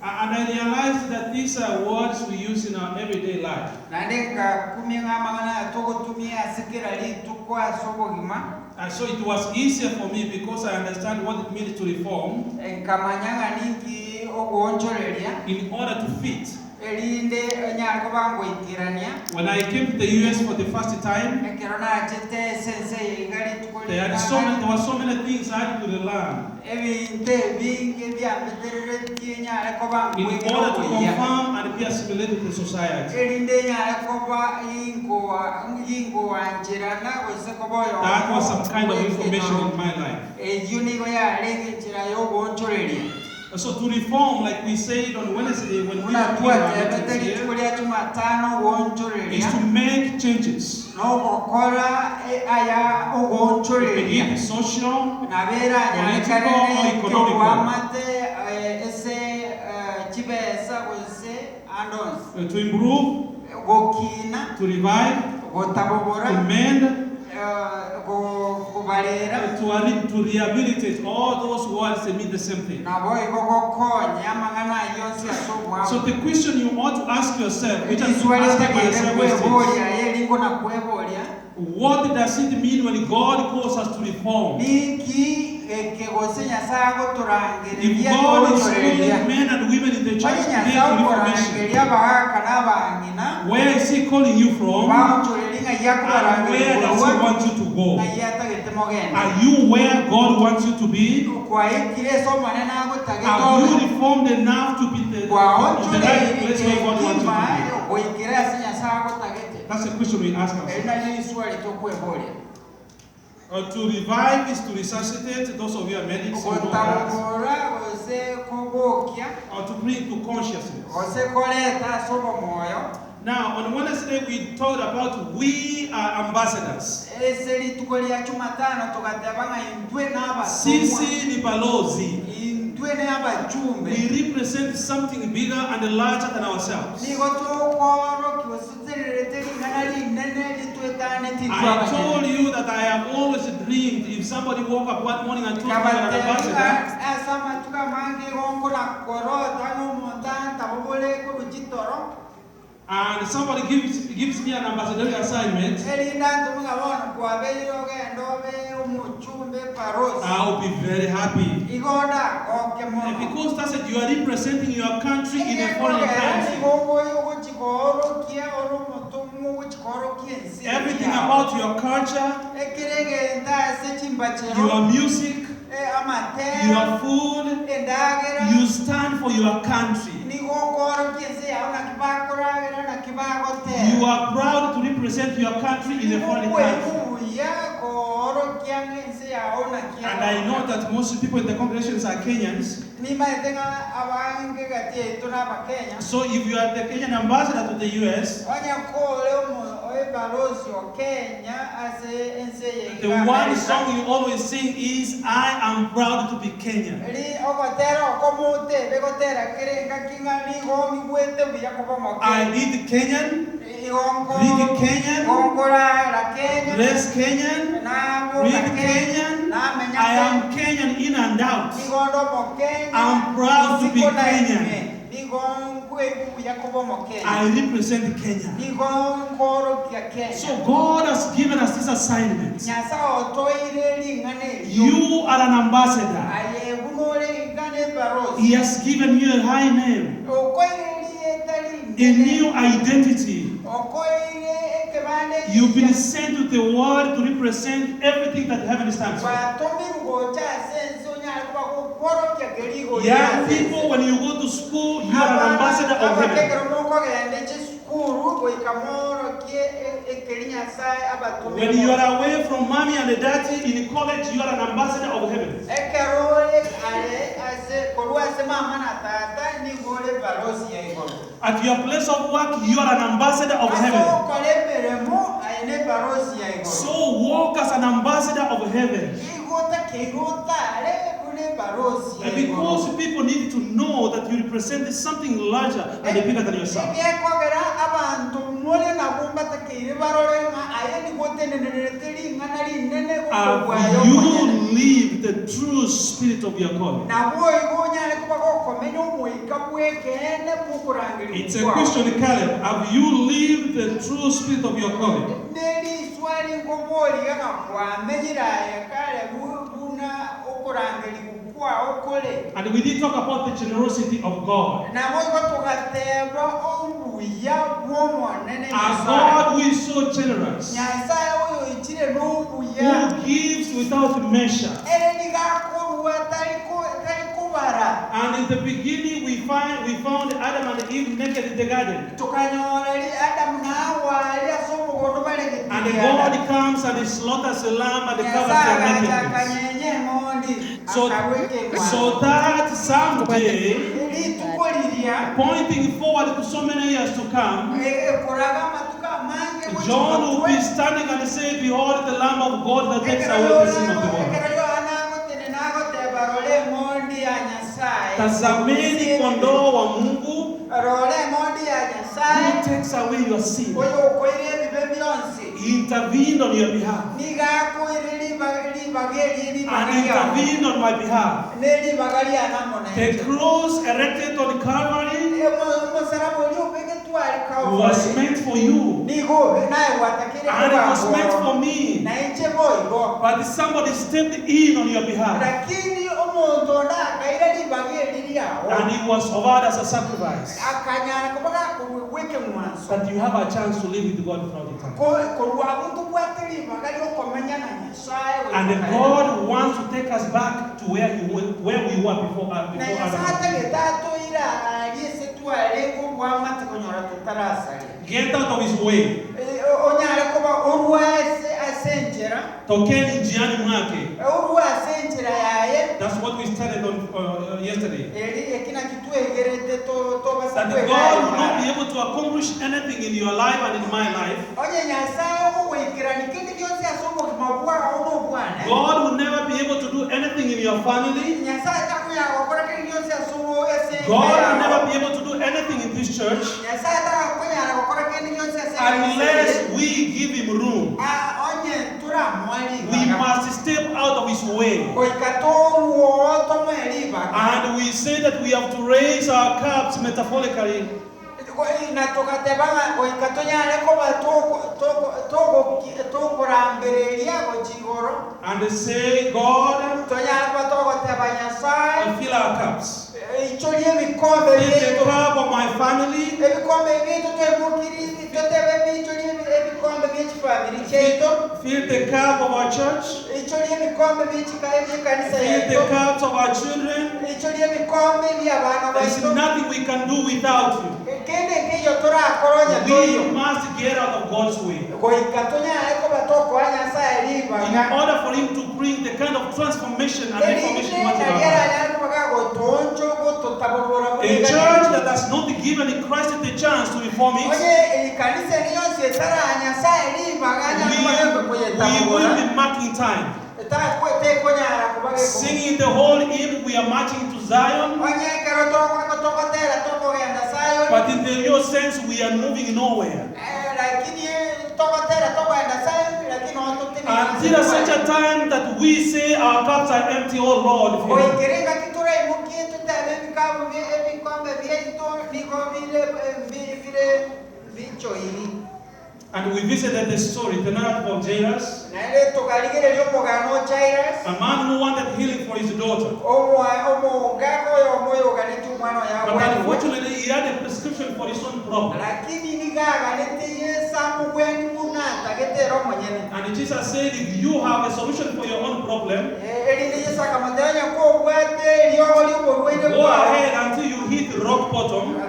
And I realized that these are words we use in our everyday life. So it was easier for me because I understand what it means to reform in order to fit. When I came to the US for the first time, there were so many things I had to learn in order to conform and be assimilated to society. That was some kind of information in my life. So to reform, like we said on Wednesday when we are here, is to make changes. Be it social, political, or economical. To improve, to revive, to mend, to rehabilitate. All those words, they mean the same thing. So the question you ought to ask yourself, which I'm asking myself, is what does it mean when God calls us to reform? If God is calling men and women in the church to reformation, where is He calling you from? And where does He want you to go? Are you where God wants you to be? Are you reformed enough to be the right place where God wants you to be? That's a question we ask ourselves. To revive is to resuscitate. Those of you are medics, you know that. Or to bring to consciousness. Now, on Wednesday, we talked about we are ambassadors. Sisi ni balozi. We represent something bigger and larger than ourselves. I told you that I have always dreamed if somebody woke up one morning and told me that an ambassador, and somebody gives me an ambassadorial assignment, I'll be very happy. Because that's it, you are representing your country in a foreign country. Everything about your culture, your music, your food, you stand for your country. You are proud to represent your country in a foreign country. And I know that most people in the congregations are Kenyans. So if you are the Kenyan ambassador to the US, the one song you always sing is I am proud to be Kenyan. I eat Kenyan, drink Kenyan, dress Kenyan, read Kenyan. I am Kenyan in and out. I'm proud to be Kenyan. I represent Kenya. So God has given us this assignment. You are an ambassador. He has given you a high name, a new identity. You've been sent to the world to represent everything that heaven stands for. Young people, when you go to school, you are an ambassador of heaven. When you are away from mommy and daddy in college, you are an ambassador of heaven. At your place of work, you are an ambassador of heaven. So walk as an ambassador of heaven. And because people need to know that that you represent something larger and bigger than yourself. Have you lived the true spirit of your calling? It's a question, Caleb. Have you lived the true spirit of your calling? And we did talk about the generosity of God. A God who is so generous, who gives without measure. And in the beginning we found Adam and Eve naked in the garden. And God comes and he slaughters a lamb and covers their nakedness. So that someday, pointing forward to so many years to come, John will be standing and say, behold the Lamb of God that takes away the sin of the world. Tazameni kondoo wa Mungu who takes away your sin. He intervened on your behalf. And intervened on my behalf. The cross erected on Calvary was meant for you. And it was meant for me. But somebody stepped in on your behalf. And it was offered as a sacrifice. That you have a chance to live with God throughout eternity. And God wants to take us back to where we were before Adam. Get out of his way. Tokeni njiani mwake. That's what we started on yesterday. That God will not be able to accomplish anything in your life and in my life. God will never be able to do anything in your family. God will never be able to do anything in this church unless we give him room. We must step out of his way. And we say that we have to raise our cups metaphorically. And say, God, fill our cups. Fill the cup of my family. Fill the cup of our church. Fill the cups of our children. There's nothing we can do without you. We must get out of God's way. In order for him to bring the kind of transformation and reformation he wants in our life. A church that has not given Christ the chance to reform it, we will be marking time. Singing the whole hymn, we are marching to Zion. But in the real sense, we are moving nowhere. Until such a time that we say our cups are empty, oh Lord. And we visited the story, the narrative of Jairus, a man who wanted healing for his daughter. But unfortunately, he had a prescription for his own problem. And Jesus said, if you have a solution for your own problem, go ahead until you hit the rock bottom,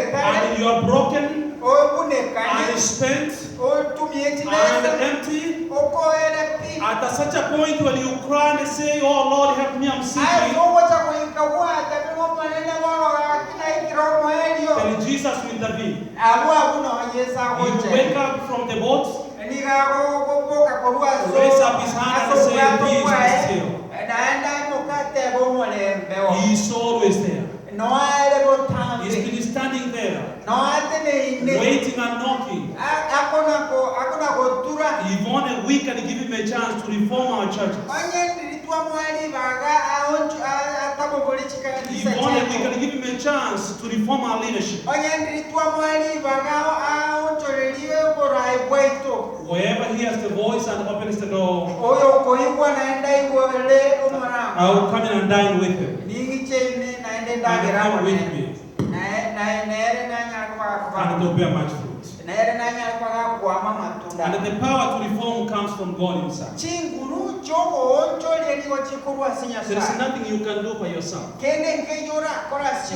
and you are broken, and spent, and empty. At such a point when you cry and say, oh Lord, help me, I'm sinking, then Jesus will intervene. You wake up from the boat, raise up his hand and say, peace be still. He's always there. He's been standing there, waiting and knocking. If only we can give him a chance to reform our churches. If only we can give him a chance to reform our leadership. Wherever he has the voice and opens the door, I will come in and dine with him. And come with me. And it will bear much fruit. And the power to reform comes from God himself. There is nothing you can do by yourself.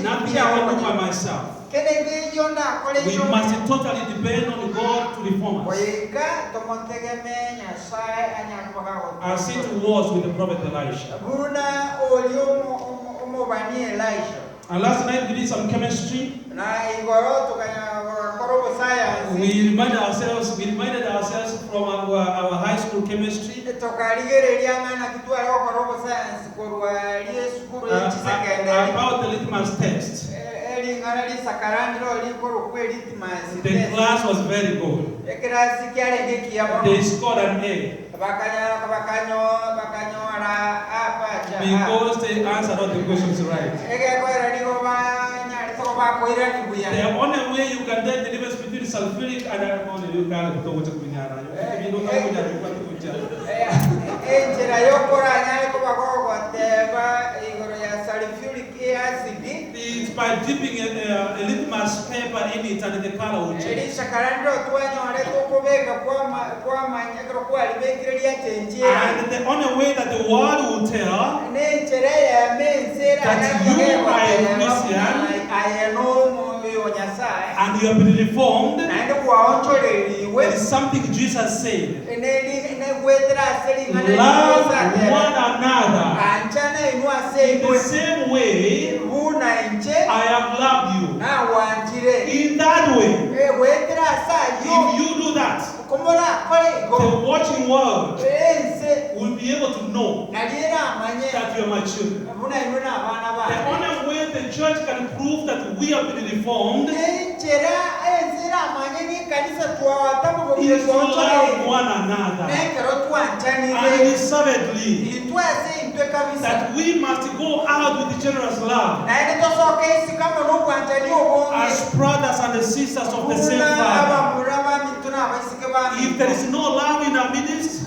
Nothing I can do by myself. We must totally depend on God to reform us. As it was with the prophet Elisha. And last night we did some chemistry. We reminded ourselves from our high school chemistry about the litmus test. The class was very good. They scored an A because they answered all the questions right. The only way you can tell the difference between sulfuric and ammonium, you can't do what it's by dipping a litmus paper in it and the color will change. And the only way that the world will tell that you are a Christian and you have been reformed, it is something Jesus said. Love one another in the same way I have loved you. In that way, if you do that, the watching world will be able to know that you are my children. The only way the church can prove that we have been reformed is to love one another unreservedly. That we must go out with generous love as brothers and sisters of the same Father. If there is no love in our midst,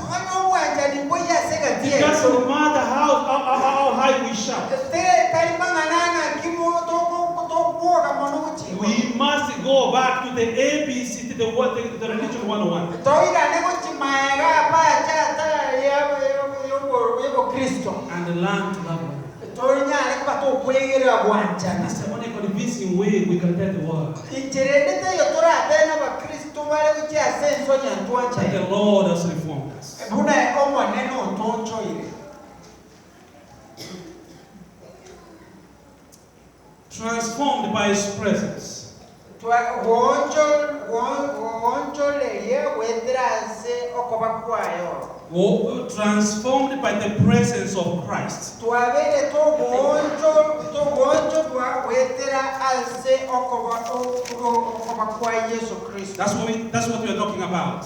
it doesn't matter how high we shout. We must go back to the ABC, to the religion 101. And learn to love one. That's the only convincing way we can tell the world that the Lord has reformed us. Transformed by His presence. Transformed by the presence of Christ. That's what we are talking about.